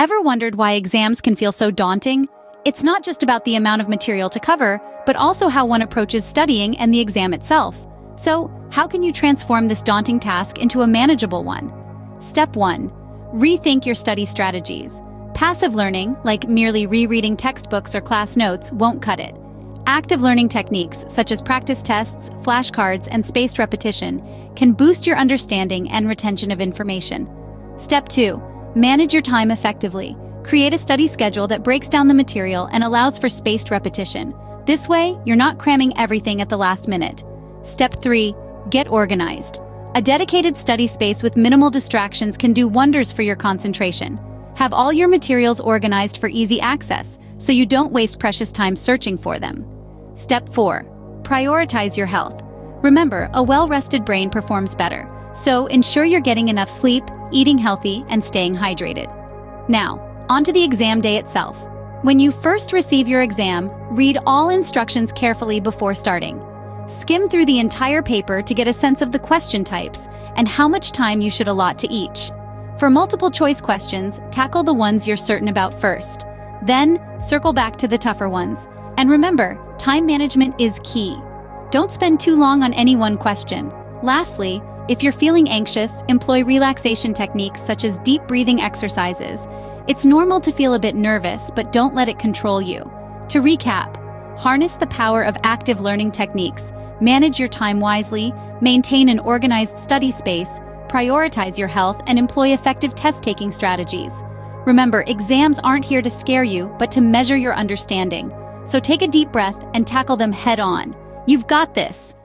Ever wondered why exams can feel so daunting? It's not just about the amount of material to cover, but also how one approaches studying and the exam itself. So, how can you transform this daunting task into a manageable one? Step 1. Rethink your study strategies. Passive learning, like merely rereading textbooks or class notes, won't cut it. Active learning techniques, such as practice tests, flashcards, and spaced repetition, can boost your understanding and retention of information. Step 2. Manage your time effectively. Create a study schedule that breaks down the material and allows for spaced repetition. This way, you're not cramming everything at the last minute. Step 3. Get organized. A dedicated study space with minimal distractions can do wonders for your concentration. Have all your materials organized for easy access, so you don't waste precious time searching for them. Step 4. Prioritize your health. Remember, a well-rested brain performs better, so ensure you're getting enough sleep, eating healthy, and staying hydrated. Now, onto the exam day itself. When you first receive your exam, read all instructions carefully before starting. Skim through the entire paper to get a sense of the question types and how much time you should allot to each. For multiple choice questions, tackle the ones you're certain about first. Then, circle back to the tougher ones. And remember, time management is key. Don't spend too long on any one question. Lastly, if you're feeling anxious, employ relaxation techniques such as deep breathing exercises. It's normal to feel a bit nervous, but don't let it control you. To recap, harness the power of active learning techniques, manage your time wisely, maintain an organized study space, prioritize your health, and employ effective test-taking strategies. Remember, exams aren't here to scare you, but to measure your understanding. So take a deep breath and tackle them head-on. You've got this.